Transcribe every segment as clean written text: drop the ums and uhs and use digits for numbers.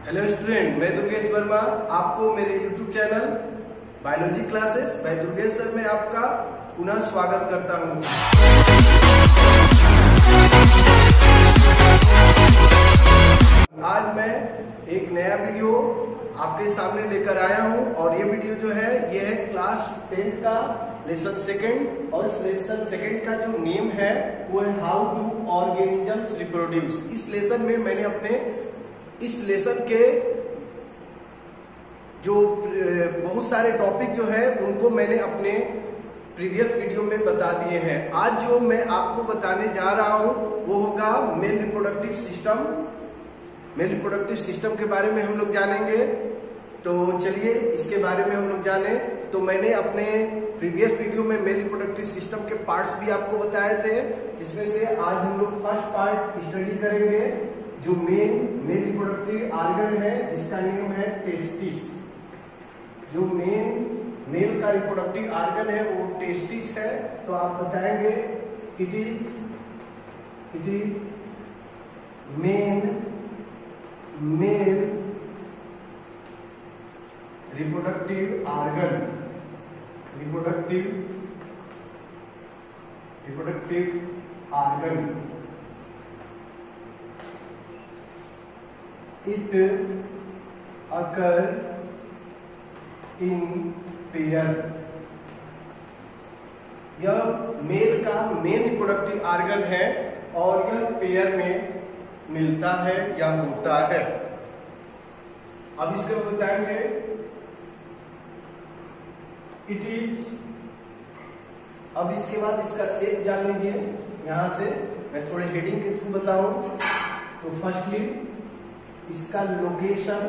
Hello student, मैं दुर्गेश वर्मा आपको मेरे YouTube channel biology classes bye Durgesh sir में आपका पुनः स्वागत करता हूं। आज मैं एक नया वीडियो आपके सामने लेकर आया हूं और ये वीडियो जो है ये है क्लास 10 का लेसन सेकंड और इस लेसन सेकंड का जो नेम है वो है हाउ डू ऑर्गेनिजम्स रिप्रोड्यूस। इस लेसन में मैंने अपने इस लेसन के जो बहुत सारे टॉपिक जो है उनको मैंने अपने प्रीवियस वीडियो में बता दिए हैं। आज जो मैं आपको बताने जा रहा हूं वो होगा male reproductive system. Male reproductive system के बारे में हम लोग जानेंगे, तो चलिए इसके बारे में हम लोग जाने। तो मैंने अपने प्रीवियस वीडियो में मेल रिप्रोडक्टिव सिस्टम के पार्ट्स भी आपको बताए थे, जिसमें से आज हम लोग फर्स्ट पार्ट स्टडी करेंगे जो मेल रिप्रोडक्टिव आर्गन है जिसका नेम है टेस्टिस। जो मेल का रिप्रोडक्टिव आर्गन है वो टेस्टिस है। तो आप बताएंगे it is male reproductive organ. It occur in pair। यह मेल का मेन रिप्रोडक्टिव आर्गन है और यह पेयर में मिलता है या होता है। अब इसके बताएंगे इट इज। अब इसके बाद इसका शेप जान लीजिए। यहां से मैं थोड़े हेडिंग के थ्रू बताऊं तो फर्स्टली इसका लोकेशन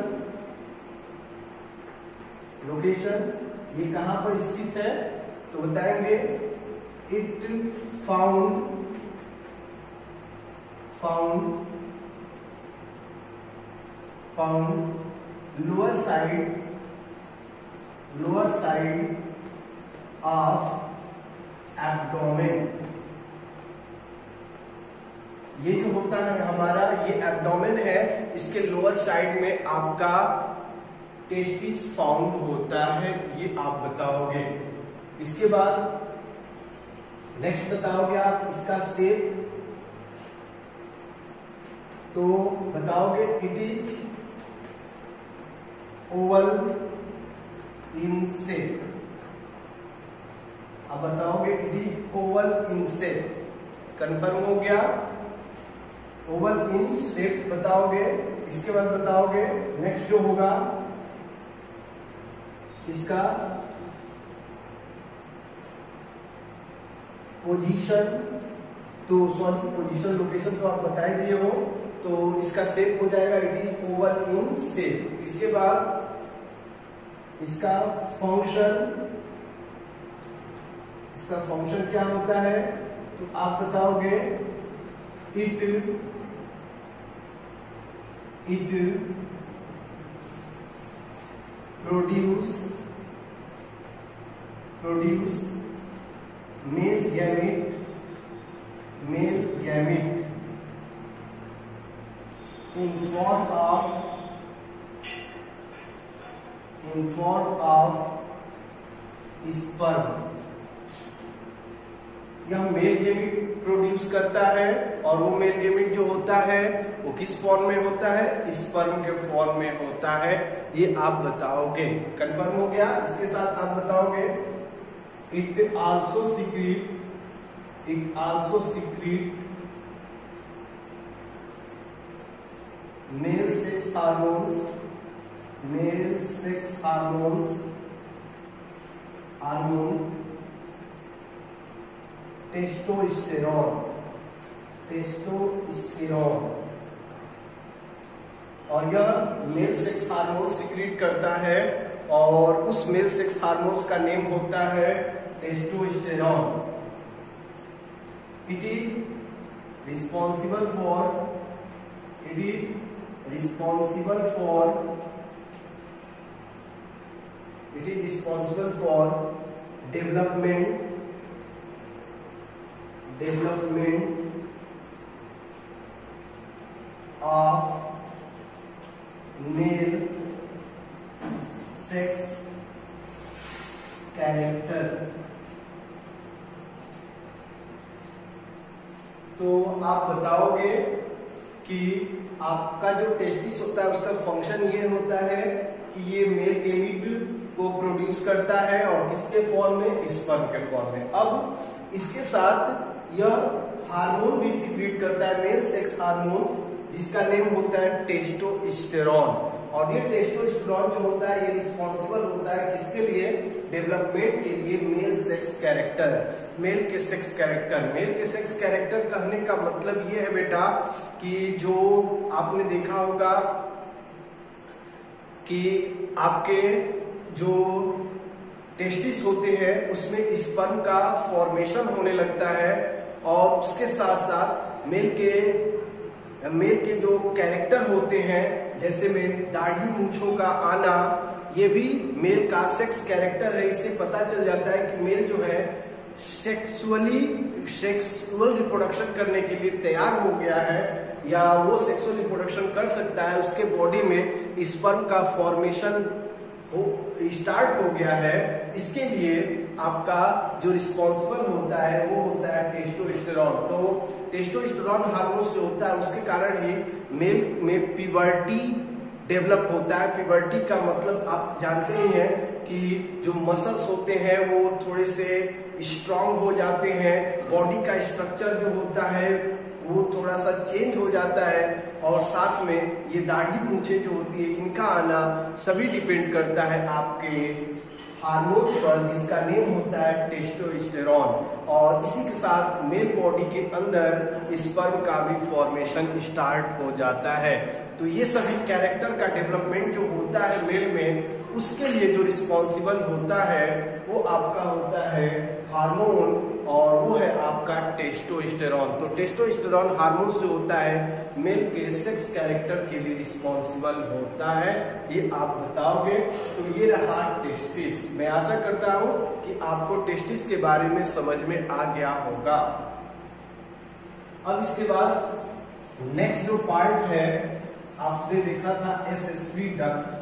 ये कहां पर स्थित है तो बताएंगे it found lower side of abdomen. ये जो होता है हमारा ये एब्डोमेन है, इसके लोअर साइड में आपका टेस्टिस फाउंड होता है, ये आप बताओगे। इसके बाद नेक्स्ट बताओगे आप इसका शेप, तो बताओगे it is oval in shape. अब बताओगे it is oval in shape. Confirm हो गया, ओवल इन शेप बताओगे। इसके बाद बताओगे नेक्स्ट जो होगा इसका पोजीशन। तो सॉरी, पोजीशन लोकेशन तो आप बता ही दिए हो, तो इसका शेप हो जाएगा it is oval in shape. इसके बाद इसका फंक्शन क्या होता है तो आप बताओगे it produce male gamete in form of sperm। यह मेल गैमेट प्रोड्यूस करता है और वो मेल गैमेट जो होता है वो किस फॉर्म में होता है, स्पर्म के फॉर्म में होता है, ये आप बताओगे। कंफर्म हो गया। इसके साथ आप बताओगे it also secret male sex hormone testosterone. और यह मेल सेक्स हार्मोन सीक्रेट करता है और उस मेल सेक्स हार्मोन्स का नेम होता है testosterone. It is responsible for development of male sex character. तो आप बताओगे कि आपका जो टेस्टिस होता है उसका फंक्शन ये होता है कि ये मेल गैमीट को प्रोड्यूस करता है और किसके फॉर्म में, स्पर्म के फॉर्म में। अब इसके साथ यह हार्मोन भी सीक्रेट करता है, मेल सेक्स हार्मोन, जिसका नेम होता है टेस्टोस्टेरोन। और ये टेस्टोस्टेरोन जो होता है ये रिस्पॉन्सिबल होता है किसके लिए, डेवलपमेंट के लिए मेल सेक्स कैरेक्टर, मेल के सेक्स कैरेक्टर। मेल के सेक्स कैरेक्टर कहने का मतलब ये है बेटा कि जो आपने देखा होगा कि आपके जो टेस्टिस होते हैं उसमें स्पर्म का फॉर्मेशन होने लगता है और उसके साथ साथ मेल के जो कैरेक्टर होते हैं, जैसे में दाढ़ी मूंछों का आना, ये भी मेल का सेक्स कैरेक्टर है। इससे पता चल जाता है कि मेल जो है सेक्सुअल रिप्रोडक्शन करने के लिए तैयार हो गया है या वो सेक्सुअल रिप्रोडक्शन कर सकता है, उसके बॉडी में स्पर्म का फॉर्मेशन स्टार्ट हो गया है। इसके लिए आपका जो रिस्पॉन्सिबल होता है वो होता है टेस्टोस्टेरोन। तो टेस्टोस्टेरोन हार्मोन जो होता है उसके कारण ही मेल में प्यूबर्टी डेवलप होता है। प्यूबर्टी का मतलब आप जानते ही हैं कि जो मसल्स होते हैं वो थोड़े से स्ट्रांग हो जाते हैं, बॉडी का स्ट्रक्चर जो होता है वो थोड़ा सा चेंज हो जाता है और साथ में ये दाढ़ी मूंछें जो होती है इनका आना सभी डिपेंड करता है आपके हार्मोन्स पर, जिसका नेम होता है टेस्टोस्टेरोन। और इसी के साथ मेल बॉडी के अंदर स्पर्म का भी फॉर्मेशन स्टार्ट हो जाता है। तो ये सभी कैरेक्टर का डेवलपमेंट जो होता है मेल में, उसके लिए जो रिस्पॉन्सिबल होता है वो आपका होता है हार्मोन और वो है आपका टेस्टोस्टेरोन। तो टेस्टोस्टेरोन हार्मोन जो होता है मेल के सेक्स कैरेक्टर के लिए रिस्पॉन्सिबल होता है, ये आप बताओगे। तो ये रहा टेस्टिस। मैं आशा करता हूं कि आपको टेस्टिस के बारे में समझ में आ गया होगा। अब इसके बाद नेक्स्ट जो पार्ट है, आपने देखा था एसेसरी डक्ट।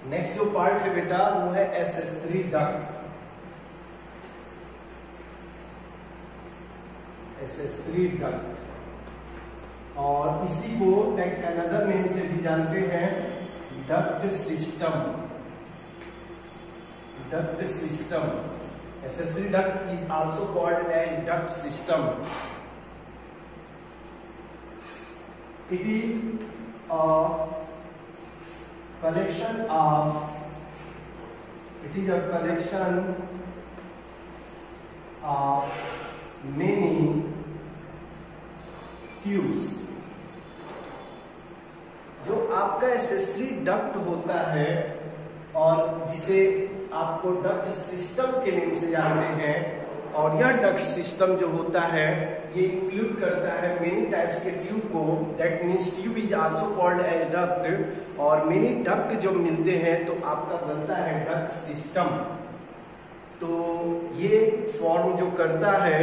नेक्स्ट जो पार्ट है बेटा वो है एसेसरी डक्ट। एसेसरी डक्ट और इसी को एक अनदर नेम से भी जानते हैं, duct system. Duct system, accessory duct is also called as duct system. It is a collection of many tubes। जो आपका एसेसरी डक्ट होता है और जिसे आपको डक्ट सिस्टम के नाम से जानते हैं, और यह डक्ट सिस्टम जो होता है ये इंक्लूड करता है मेनी टाइप्स के ट्यूब को। That means tube is also called as duct. और मेनी डक्ट जब मिलते हैं तो आपका बनता है डक्ट सिस्टम। तो ये फॉर्म जो करता है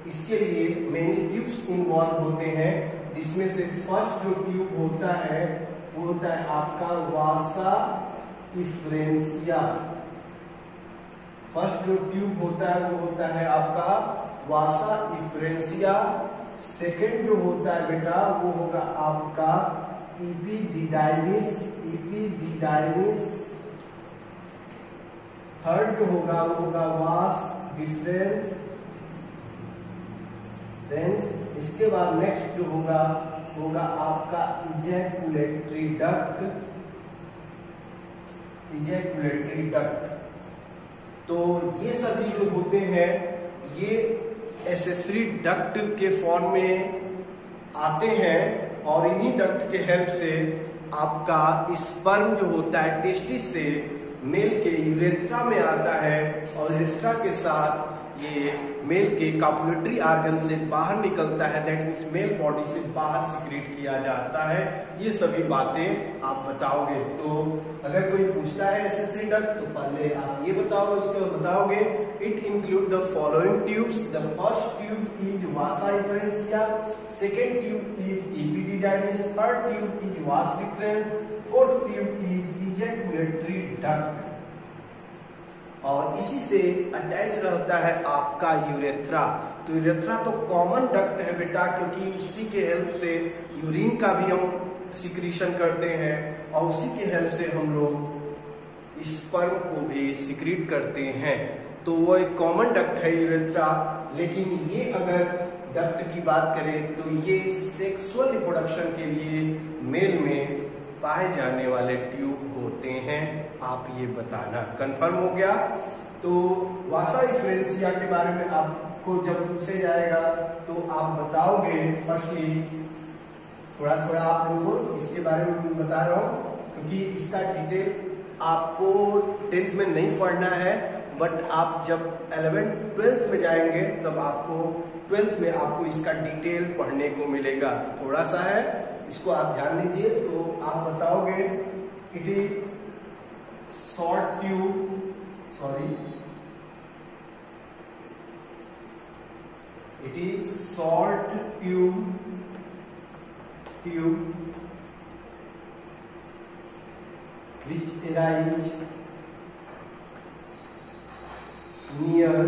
इसके लिए मेनी ट्यूब्स इन्वॉल्व होते हैं, जिसमें से फर्स्ट जो ट्यूब होता है वो होता है आपका वासा इफ्रेंसिया। फर्स्ट जो ट्यूब होता है वो होता है आपका वासा इफ्रेंसिया। सेकेंड जो होता है बेटा वो होगा आपका इपिडिडाइमिस। थर्ड जो होगा वो होगा वास डिफरेंस। इसके बाद नेक्स्ट जो होगा आपका इजैकुलेटरी डक्ट। तो ये सभी जो होते हैं ये एसेसरी डक्ट के फॉर्म में आते हैं और इन्हीं डक्ट के हेल्प से आपका स्पर्म जो होता है टेस्टिस से मेल के यूरेथ्रा में आता है और यूरेथ्रा के साथ ये मेल के कॉपुलेटरी ऑर्गन से बाहर निकलता है, दैट मीन्स मेल बॉडी से बाहर सिक्रीट किया जाता है। ये सभी बातें आप बताओगे। तो अगर कोई पूछता है एसेसरी डक्ट तो पहले आप ये बताओगे, उसके बाद बताओगे it include the following tubes. The first tube is vasa efferentia, second tube is epididymis, third tube is vas deferens, fourth tube is ejaculatory duct. और इसी से अटैच रहता है आपका यूरेथ्रा। तो यूरेथ्रा तो कॉमन डक्ट है बेटा, क्योंकि उसी के हेल्प से यूरिन का भी हम सिक्रीशन करते हैं और उसी के हेल्प से हम लोग स्पर्म को भी सिक्रीट करते हैं। तो वो एक कॉमन डक्ट है यूरेथ्रा। लेकिन ये अगर डक्ट की बात करें तो ये सेक्सुअल रिप्रोडक्शन के लिए मेल में पाए जाने वाले ट्यूब होते हैं। आप ये बताना। कंफर्म हो गया? तो वासा इफरेंशिया के बारे में आपको जब पूछे जाएगा तो आप बताओगे फर्स्टली, थोड़ा थोड़ा आप लोगों को इसके बारे में बता रहा हूँ क्योंकि इसका डिटेल आपको 10th में नहीं पढ़ना है, बट आप जब 11th 12th में जाएंगे तब आपको 12th में आपको इसका डिटेल पढ़ने को मिलेगा। तो थोड़ा सा है, इसको आप ध्यान दीजिए। तो आप बताओगे it is short tube, it is short tube which arise near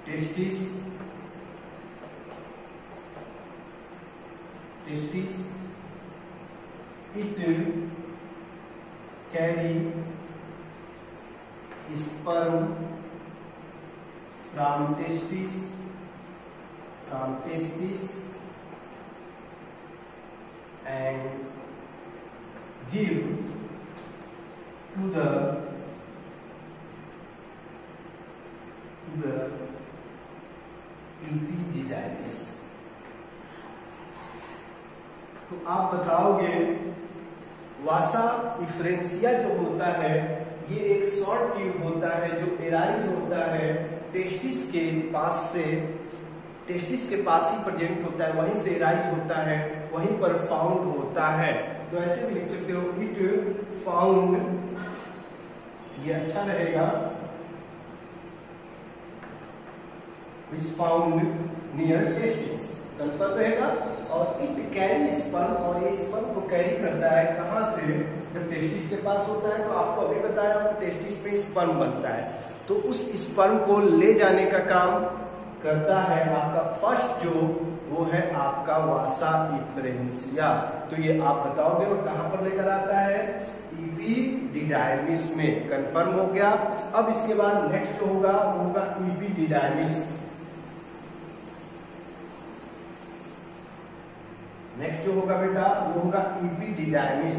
testis it carry sperm from testis and give to the epididymis। तो आप बताओगे वासा इफरेंशिया जो होता है ये एक शॉर्ट ट्यूब होता है जो एराइज होता है टेस्टिस के पास ही प्रेजेंट होता है, वहीं से एराइज होता है, वहीं पर फाउंड होता है। तो ऐसे भी लिख सकते हो इट फाउंड, ये अच्छा रहेगा, which found near testis, confirm रहेगा। और इट कैरी स्पर्म, और ये स्पर्म को कैरी करता है कहां से? जब टेस्टिस के पास होता है तो आपको अभी बताया कि टेस्टिस में स्पर्म बनता है, तो उस स्पर्म को ले जाने का काम करता है आपका फर्स्ट जो वो है आपका वासा इफरेंशिया। तो ये आप बताओगे वो कहां पर लेकर आता है? इपिडिडाइमिस में। कंफर्म हो गया? अब इसके बाद नेक्स्ट जो होगा वो होगा इपिडिडाइमिस। नेक्स्ट जो होगा बेटा वो होगा इपिडिडाइमिस।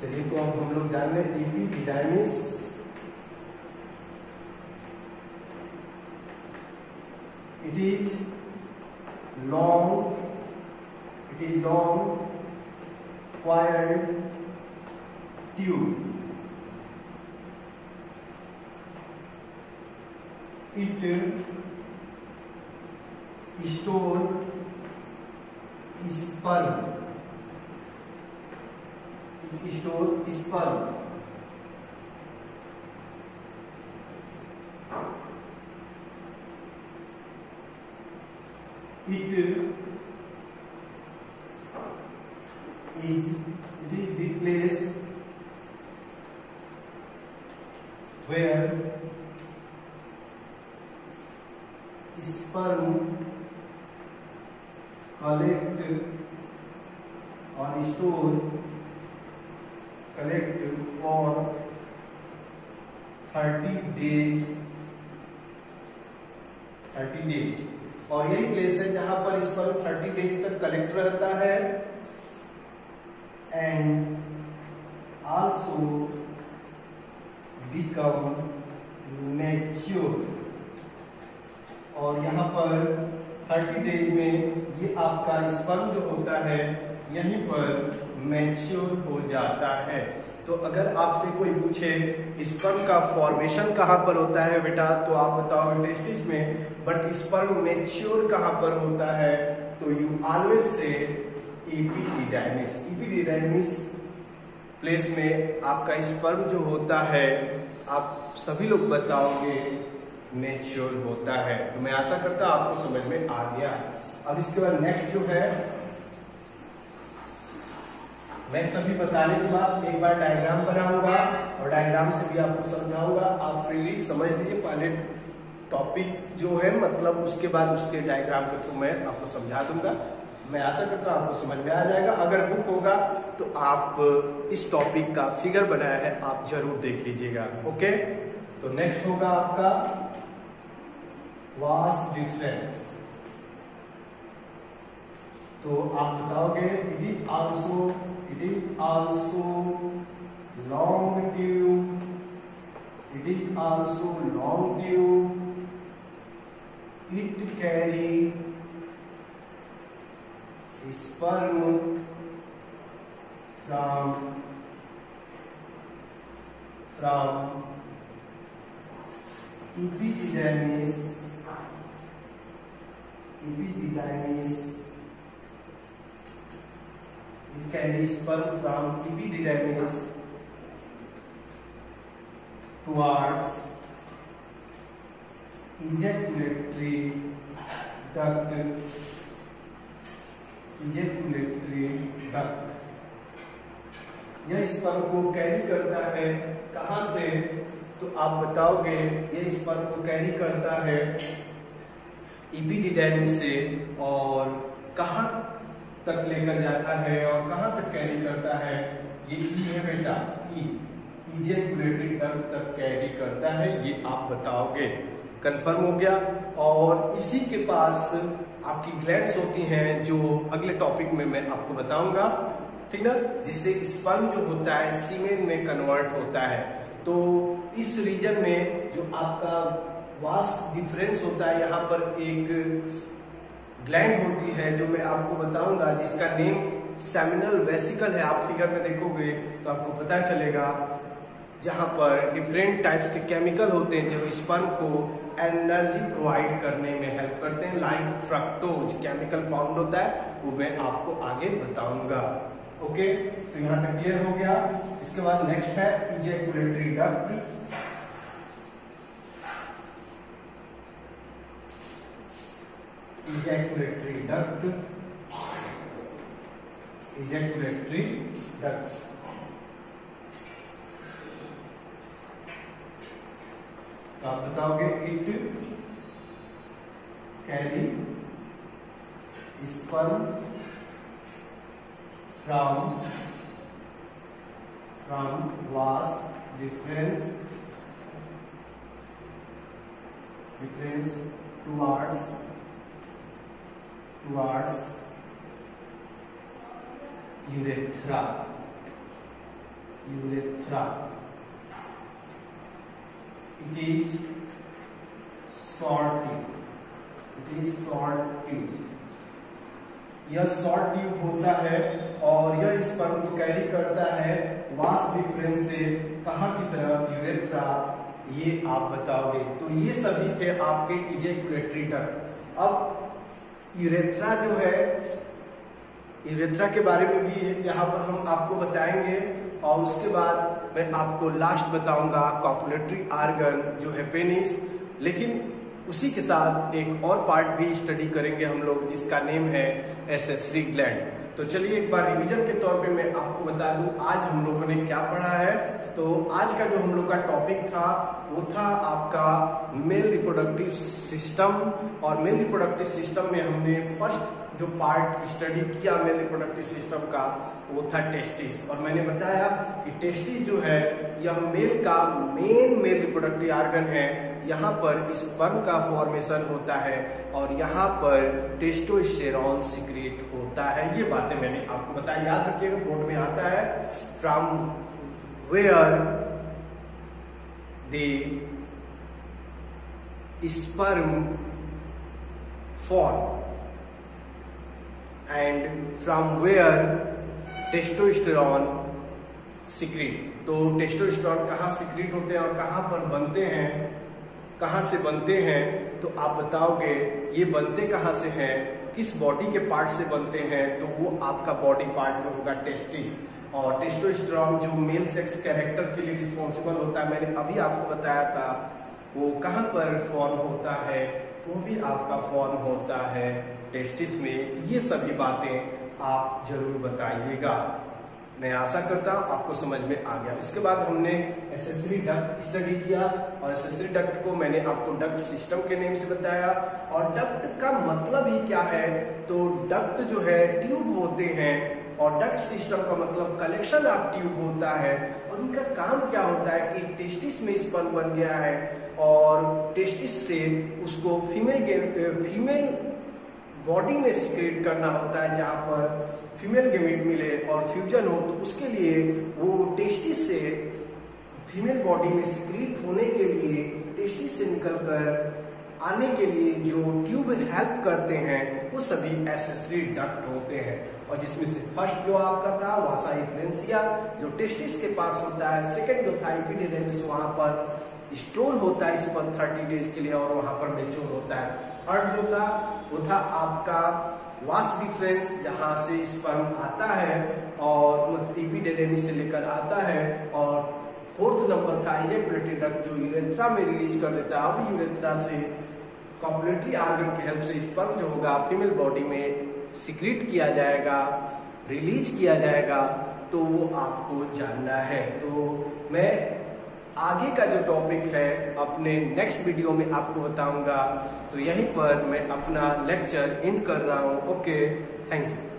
चलिए तो अब हम लोग जान रहे इपिडिडाइमिस। It is long coiled tube. It store sperm. It is the place where sperm collect for 30 days। और यही प्लेस है जहां पर स्पर्म 30 डेज तक कलेक्ट रहता है एंड आल्सो बिकम मैच्योर। और यहाँ पर 30 डेज में ये आपका स्पर्म जो होता है यहीं पर मैच्योर हो जाता है। तो अगर आपसे कोई पूछे स्पर्म का फॉर्मेशन कहाँ पर होता है बेटा, तो आप बताओगे टेस्टिस में, बट स्पर्म मैच्योर कहाँ पर होता है, तो you always say epididymis. Epididymis place में आपका स्पर्म जो होता है, आप सभी लोग बताओगे मैच्योर होता है। तो मैं आशा करता हूं आपको समझ में आ गया। अब इसके बाद नेक्स्ट जो है, मैं सभी बताने के बाद एक बार डायग्राम बनाऊंगा और डायग्राम से भी आपको समझाऊंगा। आप फ्रीली समझ लीजिए पहले टॉपिक जो है, मतलब उसके बाद उसके डायग्राम के थ्रू मैं आपको समझा दूंगा। मैं आशा करता हूं आपको समझ में आ जाएगा। अगर बुक होगा तो आप इस टॉपिक का फिगर बनाया है, आप जरूर देख लीजिएगा। ओके, तो नेक्स्ट होगा आपका वास डिफरेंस। तो आप बताओगे it is also long tube, it is also long tube, it carry sperm from epididymis it carries sperm from epididymis towards ejaculatory duct, यह स्पर्म को कैरी करता है कहां से, तो आप बताओगे यह स्पर्म को कैरी करता है एपिडिडाइमिस से, और कहां तक लेकर जाता है और कहां तक कैरी करता है, ये ई है बेटा, इजैकुलेटरी डक्ट तक कैरी करता है, ये आप बताओगे। कंफर्म हो गया। और इसी के पास आपकी ग्लैंड्स होती हैं, जो अगले टॉपिक में मैं आपको बताऊंगा, ठीक ना, जिससे स्पर्म जो होता है सीमेन में कन्वर्ट होता है। तो इस रीजन में जो आपका वास डिफरेंस होता है, यहाँ पर एक ग्लैंड होती है जो मैं आपको बताऊंगा, जिसका नेम सेमिनल वेसिकल है। आप फिगर में देखोगे तो आपको पता चलेगा, जहां पर डिफरेंट टाइप्स के केमिकल होते हैं जो स्पर्म को एनर्जी प्रोवाइड करने में हेल्प करते हैं। लाइक फ्रक्टोज केमिकल फाउंड होता है, वो मैं आपको आगे बताऊंगा। ओके, तो यहां तक क्लियर हो गया। इसके बाद नेक्स्ट है इजैकुलेटरी डक्ट। इजैकुलेटरी डक्ट तो आप बताओगे it carry sperm from vas deferens towards urethra. It is short tube। यह शॉर्ट ट्यूब होता है और यह स्पर्म को कैरी करता है वास डिफरेंस से कहां की तरफ, यूरेथ्रा। ये आप बताओगे। तो ये सभी थे आपके इजैकुलेटरी डक्ट। अब यूरेथ्रा जो है, यूरेथ्रा के बारे में भी यहाँ पर हम आपको बताएंगे, और उसके बाद मैं आपको लास्ट बताऊंगा कॉपुलेटरी आर्गन जो है पेनिस। लेकिन उसी के साथ एक और पार्ट भी स्टडी करेंगे हम लोग, जिसका नेम है एसेसरी ग्लैंड। तो चलिए एक बार रिवीजन के तौर पे मैं आपको बता दूं आज हम लोगों ने क्या पढ़ा है। तो आज का जो हम लोग का टॉपिक था वो था आपका मेल रिप्रोडक्टिव सिस्टम, और मेल रिप्रोडक्टिव सिस्टम में हमने फर्स्ट जो पार्ट स्टडी किया मेल रिप्रोडक्टिव सिस्टम का वो था टेस्टिस। और मैंने बताया कि टेस्टिस जो है यह मेल का मेन मेल रिप्रोडक्टिव आर्गन है। यहाँ पर स्पर्म का फॉर्मेशन होता है और यहाँ पर टेस्टोस्टेरोन सीक्रेट होता है। ये बातें मैंने आपको बताया, याद रखिएगा, बोर्ड में आता है from where the sperm form. And from where testosterone secrete. तो टेस्टोस्टेरोन कहाँ सीक्रेट होते हैं और कहाँ पर बनते हैं, कहाँ से बनते हैं, तो आप बताओगे ये बनते कहाँ से हैं, किस बॉडी के पार्ट से बनते हैं, तो वो आपका बॉडी पार्ट जो होगा टेस्टिस। और टेस्टोस्टेरोन जो मेल सेक्स कैरेक्टर के लिए रिस्पॉन्सिबल होता है, मैंने अभी आपको बताया था, वो कहाँ पर फॉर्म होता है, वो भी आपका फॉर्म होता है टेस्टिस में। ये सभी बातें आप जरूर बताइएगा। मैं आशा करता हूँ आपको समझ में आ गया। उसके बाद हमने एसेसरी डक्ट स्टडी किया और एसेसरी डक्ट को मैंने आपको डक्ट सिस्टम के नेम से बताया। और डक्ट का मतलब ही क्या है, तो डक्ट जो है ट्यूब होते हैं और डक्ट सिस्टम का मतलब कलेक्शन ऑफ ट्यूब होता है। और उनका काम क्या होता है कि टेस्टिस में स्पर्म बन गया है और टेस्टिस से उसको फीमेल बॉडी में सीक्रेट करना होता है, जहां पर फीमेल गेमेट मिले और फ्यूजन हो, तो उसके लिए वो टेस्टिस से फीमेल बॉडी में सीक्रेट होने के लिए टेस्टिस से निकलकर आने के लिए जो ट्यूब हेल्प करते हैं वो सभी एसेसरी डक्ट होते हैं। और जिसमें से फर्स्ट जो आपका था वासा इफ्रेंसिया जो टेस्टिस के पास होता है, सेकंड जो था एपिडिडेमिस वहां पर स्टोर होता है स्पर्म 30 डेज के लिए और वहां पर मेच्योर होता है। थर्ड जो था वो था आपका वास डिफरेंस जहां से स्पर्म आता है और एपिडिडेमिस से लेकर आता है। और फोर्थ नंबर था इजैकुलेटरी डक्ट जो यूरेथ्रा में रिलीज कर देता है। अब यूरेथ्रा से कॉपुलेटरी ऑर्गन की हेल्प से स्पर्म जो होगा फीमेल बॉडी में सीक्रेट किया जाएगा, रिलीज किया जाएगा, तो वो आपको जानना है। तो मैं आगे का जो टॉपिक है अपने नेक्स्ट वीडियो में आपको बताऊंगा। तो यहीं पर मैं अपना लेक्चर एंड कर रहा हूँ। Okay, thank you.